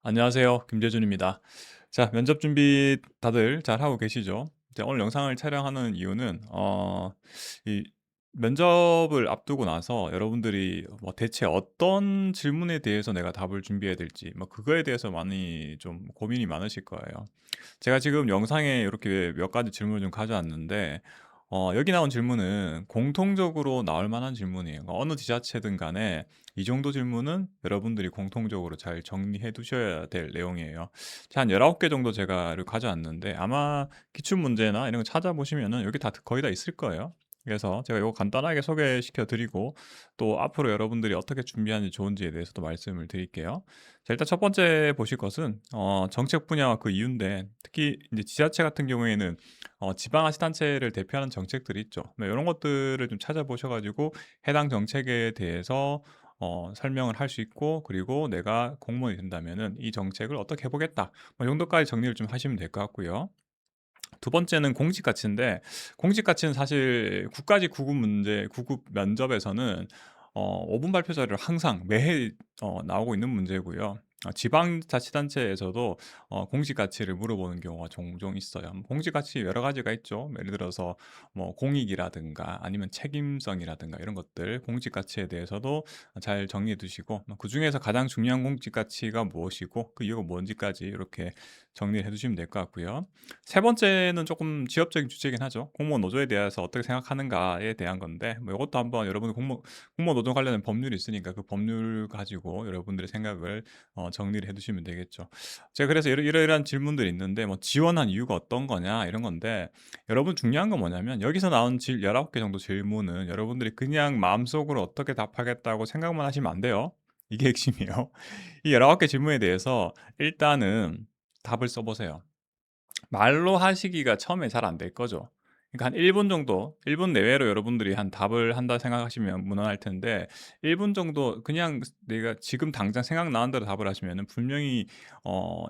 안녕하세요. 김재준입니다. 자, 면접 준비 다들 잘하고 계시죠? 이제 오늘 영상을 촬영하는 이유는 이 면접을 앞두고 나서 여러분들이 뭐 대체 어떤 질문에 대해서 내가 답을 준비해야 될지 뭐 그거에 대해서 많이 좀 고민이 많으실 거예요. 제가 지금 영상에 이렇게 몇 가지 질문을 좀 가져왔는데 여기 나온 질문은 공통적으로 나올 만한 질문이에요. 어느 지자체든 간에 이 정도 질문은 여러분들이 공통적으로 잘 정리해 두셔야 될 내용이에요. 자, 한 19개 정도 제가 가져왔는데 아마 기출 문제나 이런 거 찾아보시면은 여기 다 거의 다 있을 거예요. 그래서 제가 이거 간단하게 소개시켜 드리고 또 앞으로 여러분들이 어떻게 준비하는 게 좋은지에 대해서도 말씀을 드릴게요. 자, 일단 첫 번째 보실 것은 정책 분야와 그 이유인데, 특히 이제 지자체 같은 경우에는 지방자치단체를 대표하는 정책들이 있죠. 뭐 이런 것들을 좀 찾아보셔 가지고 해당 정책에 대해서 설명을 할 수 있고, 그리고 내가 공무원이 된다면은 '이 정책을 어떻게 해 보겠다.' 뭐 이 정도까지 정리를 좀 하시면 될 것 같고요. 두 번째는 공직 가치인데, 공직 가치는 사실 국가직 구급 문제 구급 면접에서는 5분 발표 자료를 항상 매해 나오고 있는 문제고요. 지방자치단체에서도 공직 가치를 물어보는 경우가 종종 있어요. 공직 가치 여러 가지가 있죠. 예를 들어서 뭐 공익이라든가 아니면 책임성이라든가 이런 것들, 공직 가치에 대해서도 잘 정리해 두시고, 그중에서 가장 중요한 공직 가치가 무엇이고 그 이유가 뭔지까지 이렇게 정리해 두시면 될 것 같고요. 세 번째는 조금 지엽적인 주제이긴 하죠. 공무원 노조에 대해서 어떻게 생각하는가에 대한 건데, 뭐 이것도 한번 여러분이 공무원 노조 관련된 법률이 있으니까 그 법률 가지고 여러분들의 생각을 정리를 해 두시면 되겠죠. 제가 그래서 이러이러한 질문들이 있는데, 뭐 지원한 이유가 어떤 거냐 이런 건데, 여러분 중요한 건 뭐냐면 여기서 나온 19개 정도 질문은 여러분들이 그냥 마음속으로 어떻게 답하겠다고 생각만 하시면 안 돼요. 이게 핵심이에요. 이 19개 질문에 대해서 일단은 답을 써 보세요. 말로 하시기가 처음에 잘 안 될 거죠. 그러니까 한 1분 정도, 1분 내외로 여러분들이 한 답을 한다 생각하시면 무난할 텐데, 1분 정도 그냥 내가 지금 당장 생각나는 대로 답을 하시면은 분명히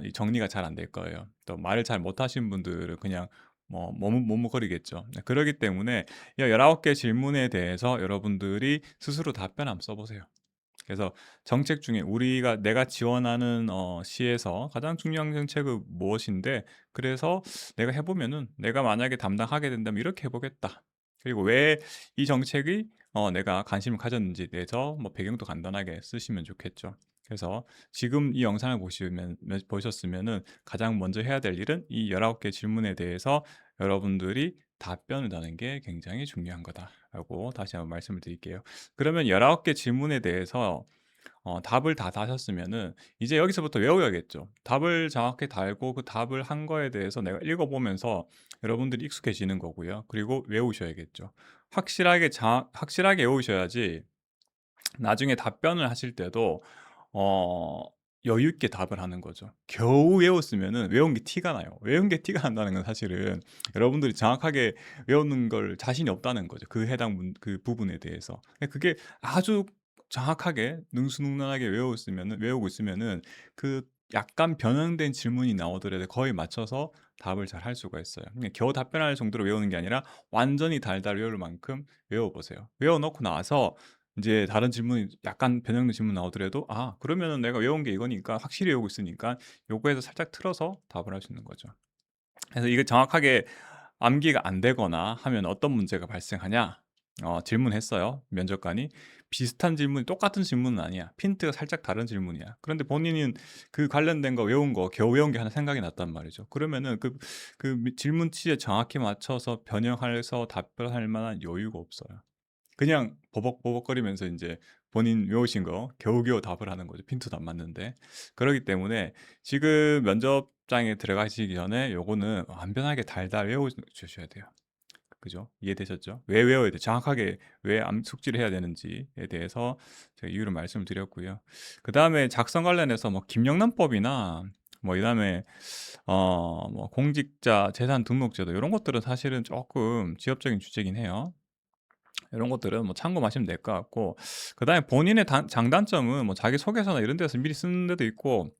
이 정리가 잘 안 될 거예요. 또 말을 잘 못하시는 분들은 그냥 뭐 머뭇머뭇거리겠죠. 네, 그러기 때문에 이 19개 질문에 대해서 여러분들이 스스로 답변 한번 써 보세요. 그래서 정책 중에 우리가 내가 지원하는 시에서 가장 중요한 정책은 무엇인데, 그래서 내가 해 보면은 '내가 만약에 담당하게 된다면 이렇게 해 보겠다.' 그리고 왜 이 정책이 내가 관심을 가졌는지에 대해서 뭐 배경도 간단하게 쓰시면 좋겠죠. 그래서 지금 이 영상을 보셨으면은 가장 먼저 해야 될 일은 이 19개 질문에 대해서 여러분들이 답변을 다는 게 굉장히 중요한 거다라고 다시 한번 말씀을 드릴게요. 그러면 19개 질문에 대해서 답을 다 다셨으면은 이제 여기서부터 외워야겠죠. 답을 정확히 달고 그 답을 한 거에 대해서 내가 읽어 보면서 여러분들이 익숙해지는 거고요. 그리고 외우셔야겠죠. 확실하게 외우셔야지 나중에 답변을 하실 때도 어 여유 있게 답을 하는 거죠. 겨우 외웠으면은 외운 게 티가 나요. 외운 게 티가 난다는 건 사실은 여러분들이 정확하게 외우는 걸 자신이 없다는 거죠. 그 해당 그 부분에 대해서. 근데 그게 아주 정확하게 능수능란하게 외우고 있으면은 그 약간 변형된 질문이 나오더라도 거의 맞춰서 답을 잘 할 수가 있어요. 그냥 겨우 답변할 정도로 외우는 게 아니라 완전히 달달 외울 만큼 외워 보세요. 외워 놓고 나서 인제 다른 질문이 약간 변형된 질문 나오더라도 '아 그러면은 내가 외운 게 이거니까 확실히 외우고 있으니까 요거에서 살짝 틀어서 답을 할 수 있는 거죠.' 그래서 이게 정확하게 암기가 안 되거나 하면 어떤 문제가 발생하냐? 질문했어요, 면접관이. 비슷한 질문 똑같은 질문은 아니야. 핀트가 살짝 다른 질문이야. 그런데 본인은 그 관련된 거 외운 거 겨우 외운 게 하나 생각이 났단 말이죠. 그러면은 질문치에 정확히 맞춰서 변형해서 답변할 만한 여유가 없어요. 그냥 버벅버벅거리면서 인제 본인 외우신 거 겨우겨우 답을 하는 거죠, 핀트도 안 맞는데. 그러기 때문에 지금 면접장에 들어가시기 전에 요거는 완전하게 달달 외워 주셔야 돼요. 그죠? 이해되셨죠? 왜 외워야 돼 정확하게 왜 숙지를 해야 되는지에 대해서 제가 이유를 말씀을 드렸고요. 그다음에 작성 관련해서 뭐 김영란법이나 뭐 이다음에 뭐 공직자 재산 등록제도 요런 것들은 사실은 쪼끔 지엽적인 주제이긴 해요. 이런 것들은 뭐 참고하시면 될 것 같고, 그다음에 본인의 장단점은 뭐 자기소개서나 이런 데서 미리 쓰는 데도 있고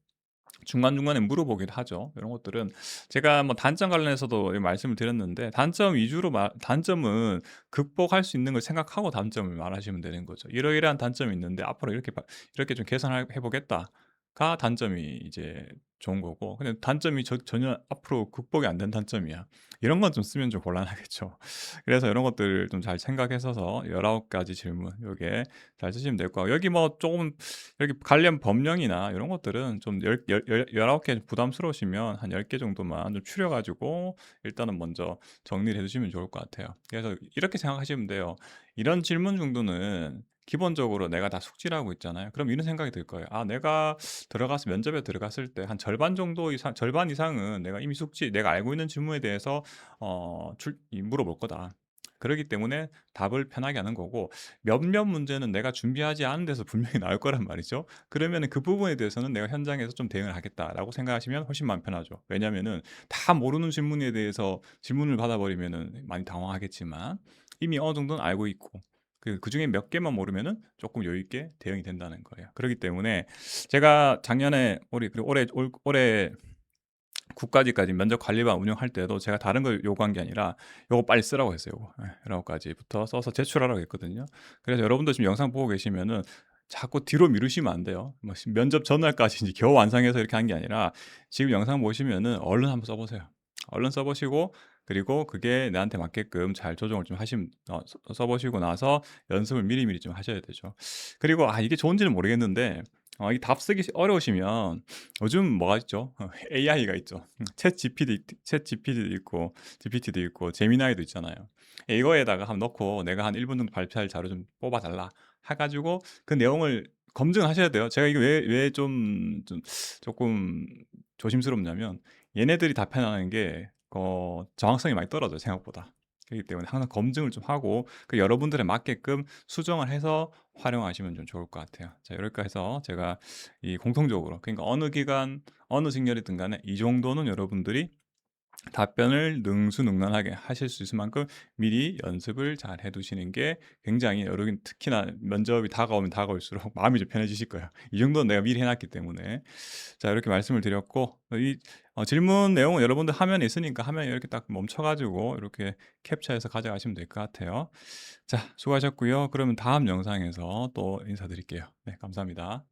중간중간에 물어보기도 하죠. 이런 것들은 제가 뭐 단점 관련해서도 말씀을 드렸는데, 단점은 극복할 수 있는 걸 생각하고 단점을 말하시면 되는 거죠. "이러이러한 단점이 있는데 앞으로 이렇게 좀 개선해 보겠다." 가 단점이 이제 좋은 거고, 근데 단점이 전혀 앞으로 극복이 안 된 단점이야. 이런 건 좀 쓰면 좀 곤란하겠죠. 그래서 이런 것들을 좀 잘 생각해서서 19 가지 질문 요게 잘 쓰시면 될 거고, 여기 뭐 쪼금 여기 관련 법령이나 이런 것들은 좀 열 열 열 19개 부담스러우시면 한 10개 정도만 좀 추려 가지고 일단은 먼저 정리를 해 두시면 좋을 것 같아요. 그래서 이렇게 생각하시면 돼요. 이런 질문 정도는 기본적으로 내가 다 숙지를 하고 있잖아요. 그럼 이런 생각이 들 거예요. '아, 내가 들어가서 면접에 들어갔을 때 한 절반 정도 이상, 절반 이상은 내가 이미 내가 알고 있는 질문에 대해서 물어볼 거다.' 그러기 때문에 답을 편하게 하는 거고, 몇몇 문제는 내가 준비하지 않은 데서 분명히 나올 거란 말이죠. 그러면은 그 부분에 대해서는 '내가 현장에서 좀 대응을 하겠다.'라고 생각하시면 훨씬 마음 편하죠. 왜냐면은 다 모르는 질문에 대해서 질문을 받아 버리면은 많이 당황하겠지만, 이미 어느 정도는 알고 있고 그중에 몇 개만 모르면은 조금 여유 있게 대응이 된다는 거예요. 그렇기 때문에 제가 작년에 그리고 올해 9 가지까지 면접 관리반 운영할 때도 제가 다른 걸 요구한 게 아니라 요거 빨리 쓰라고 했어요, 요거. 예. 19 가지부터 써서 제출하라고 했거든요. 그래서 여러분도 지금 영상 보고 계시면은 자꾸 뒤로 미루시면 안 돼요. 뭐 면접 전날까지 이제 겨우 완성해서 이렇게 한 게 아니라 지금 영상 보시면은 얼른 한번 써 보세요. 얼른 써 보시고, 그리고 그게 나한테 맞게끔 잘 조정을 좀 하시면 써 보시고 나서 연습을 미리미리 좀 하셔야 되죠. 그리고 이게 좋은지는 모르겠는데, 이 답 쓰기 어려우시면 요즘 뭐가 있죠? AI가 있죠. 챗GPT도 있고 GPT도 있고 제미나이도 있잖아요. 이거에다가 한번 넣고 "내가 한 1분 정도 발표할 자료 좀 뽑아 달라." 해 가지고 그 내용을 검증하셔야 돼요. 제가 이게 왜 좀 쪼끔 조심스럽냐면, 얘네들이 답변하는 게 정확성이 많이 떨어져요, 생각보다. 그렇기 때문에 항상 검증을 좀 하고 여러분들에 맞게끔 수정을 해서 활용하시면 좀 좋을 것 같아요. 자, 이렇게 해서 제가 이 공통적으로, 그러니까 어느 기간 어느 직렬이든 간에 이 정도는 여러분들이 답변을 능수능란하게 하실 수 있을 만큼 미리 연습을 잘 해 두시는 게 굉장히, 여러분 특히나 면접이 다가오면 다가올수록 마음이 좀 편해지실 거예요. 이 정도는 내가 미리 해 놨기 때문에. 자, 이렇게 말씀을 드렸고, 질문 내용은 여러분들 화면에 있으니까 화면에 이렇게 딱 멈춰 가지고 이렇게 캡처해서 가져가시면 될 것 같아요. 자, 수고하셨고요. 그러면 다음 영상에서 또 인사드릴게요. 네, 감사합니다.